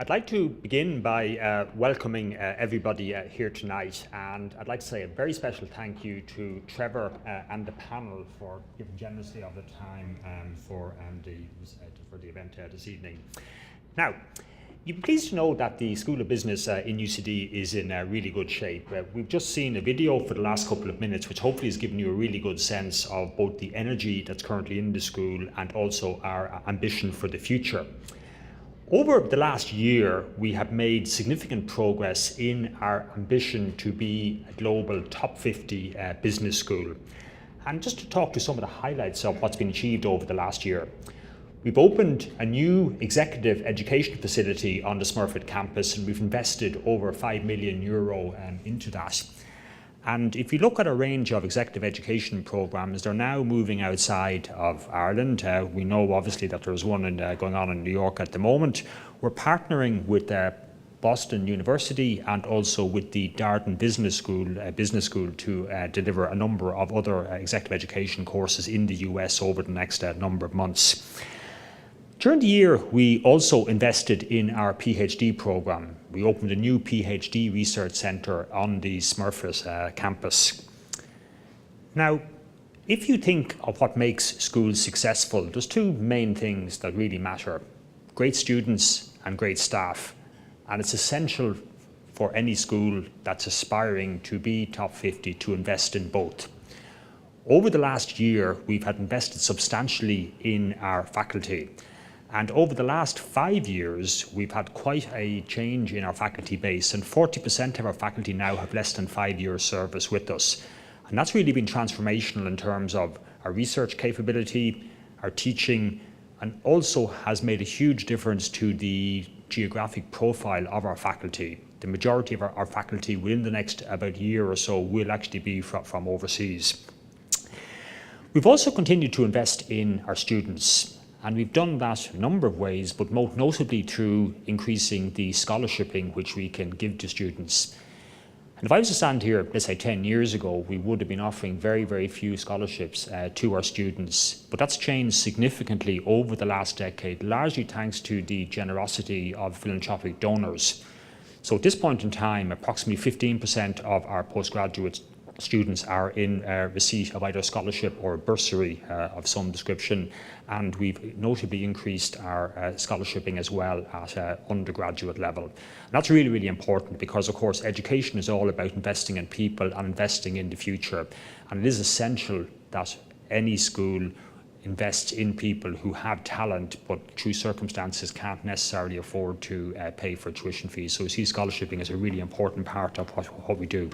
I'd like to begin by welcoming everybody here tonight, and I'd like to say a very special thank you to Trevor and the panel for giving generously of the time for the event this evening. Now, you'll be pleased to know that the School of Business in UCD is in really good shape. We've just seen a video for the last couple of minutes which hopefully has given you a really good sense of both the energy that's currently in the school and also our ambition for the future. Over the last year, we have made significant progress in our ambition to be a global top 50 business school. And just to talk to some of the highlights of what's been achieved over the last year. We've opened a new executive education facility on the Smurfit campus, and we've invested over €5 million into that. And if you look at a range of executive education programs, they're now moving outside of Ireland. We know obviously that there's one going on in New York at the moment. We're partnering with Boston University and also with the Darden Business School to deliver a number of other executive education courses in the US over the next number of months. During the year, we also invested in our PhD program. We opened a new PhD research centre on the Smurfit campus. Now, if you think of what makes schools successful, there's two main things that really matter: great students and great staff. And it's essential for any school that's aspiring to be top 50 to invest in both. Over the last year, we've had invested substantially in our faculty. And over the last 5 years, we've had quite a change in our faculty base, and 40% of our faculty now have less than 5 years service with us. And that's really been transformational in terms of our research capability, our teaching, and also has made a huge difference to the geographic profile of our faculty. The majority of our faculty within the next about year or so will actually be from overseas. We've also continued to invest in our students. And we've done that a number of ways, but most notably through increasing the scholarshiping which we can give to students. And if I was to stand here, let's say 10 years ago, we would have been offering very, very few scholarships to our students. But that's changed significantly over the last decade, largely thanks to the generosity of philanthropic donors. So at this point in time, approximately 15% of our postgraduate students are in receipt of either scholarship or bursary of some description, and we've notably increased our scholarshiping as well at undergraduate level. And that's really, really important because, of course, education is all about investing in people and investing in the future. And it is essential that any school invests in people who have talent but through circumstances can't necessarily afford to pay for tuition fees. So we see scholarshiping as a really important part of what we do.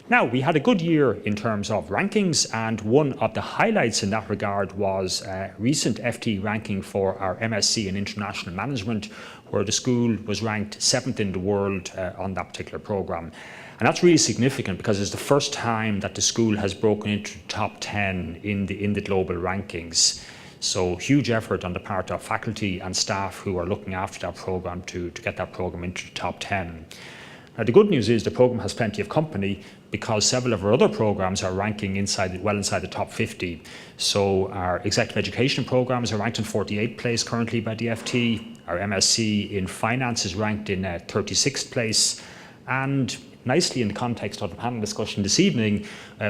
Now, we had a good year in terms of rankings, and one of the highlights in that regard was a recent FT ranking for our MSc in International Management, where the school was ranked 7th in the world on that particular programme. And that's really significant because it's the first time that the school has broken into the top 10 in the global rankings. So huge effort on the part of faculty and staff who are looking after that programme to get that programme into the top 10. Now, the good news is the programme has plenty of company because several of our other programmes are ranking well inside the top 50. So our executive education programmes are ranked in 48th place currently by the FT. Our MSc in finance is ranked in 36th place. And nicely in the context of the panel discussion this evening,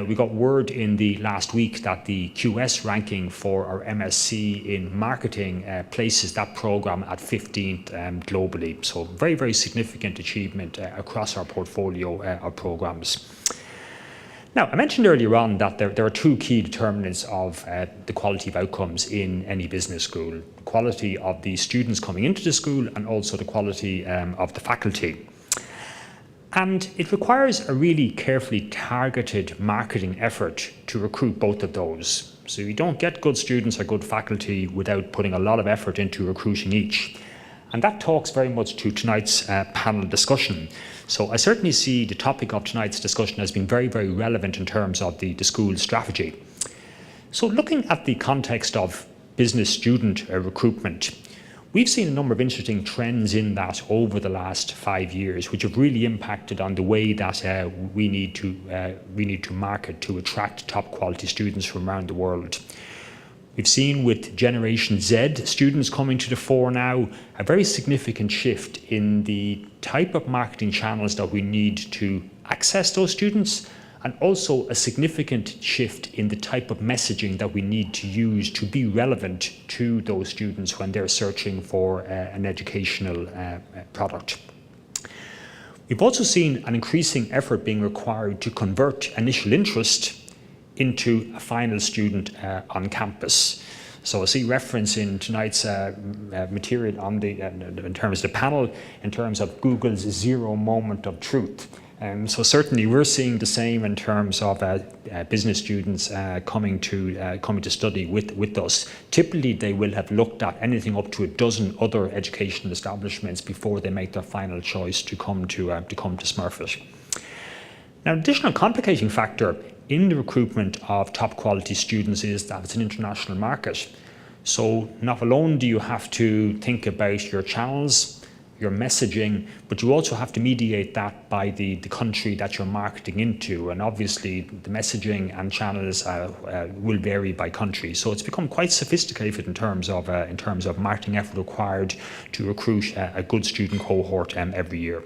we got word in the last week that the QS ranking for our MSc in marketing places that programme at 15th globally. So very, very significant achievement across our portfolio of programmes. Now, I mentioned earlier on that there are two key determinants of the quality of outcomes in any business school: the quality of the students coming into the school and also the quality of the faculty. And it requires a really carefully targeted marketing effort to recruit both of those. So you don't get good students or good faculty without putting a lot of effort into recruiting each. And that talks very much to tonight's panel discussion. So I certainly see the topic of tonight's discussion as being very, very relevant in terms of the school strategy. So looking at the context of business student recruitment, we've seen a number of interesting trends in that over the last 5 years, which have really impacted on the way that we need to market to attract top quality students from around the world. We've seen with Generation Z students coming to the fore now, a very significant shift in the type of marketing channels that we need to access those students, and also a significant shift in the type of messaging that we need to use to be relevant to those students when they're searching for an educational product. We've also seen an increasing effort being required to convert initial interest into a final student on campus. So I see reference in tonight's material on in terms of the panel, in terms of Google's zero moment of truth. So certainly we're seeing the same in terms of business students coming to study with us. Typically they will have looked at anything up to a dozen other educational establishments before they make their final choice to come to Smurfit. Now, an additional complicating factor in the recruitment of top quality students is that it's an international market. So not alone do you have to think about your channels, your messaging, but you also have to mediate that by the country that you're marketing into. And obviously the messaging and channels will vary by country. So it's become quite sophisticated in terms of marketing effort required to recruit a good student cohort every year.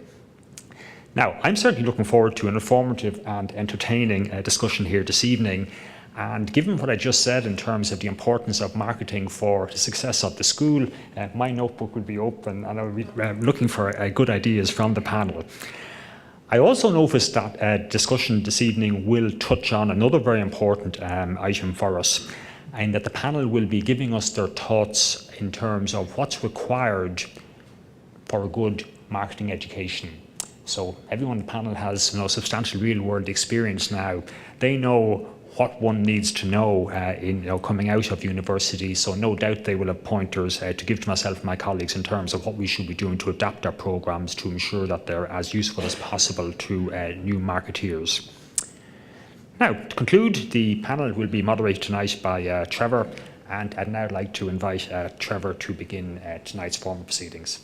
Now, I'm certainly looking forward to an informative and entertaining discussion here this evening. And given what I just said in terms of the importance of marketing for the success of the school, my notebook will be open and I'll be looking for good ideas from the panel. I also noticed that discussion this evening will touch on another very important item for us, and that the panel will be giving us their thoughts in terms of what's required for a good marketing education. So everyone on the panel has substantial real-world experience now. They know what one needs to know coming out of university. So no doubt they will have pointers to give to myself and my colleagues in terms of what we should be doing to adapt our programs to ensure that they're as useful as possible to new marketeers. Now, to conclude, the panel will be moderated tonight by Trevor, and I'd now like to invite Trevor to begin tonight's formal proceedings.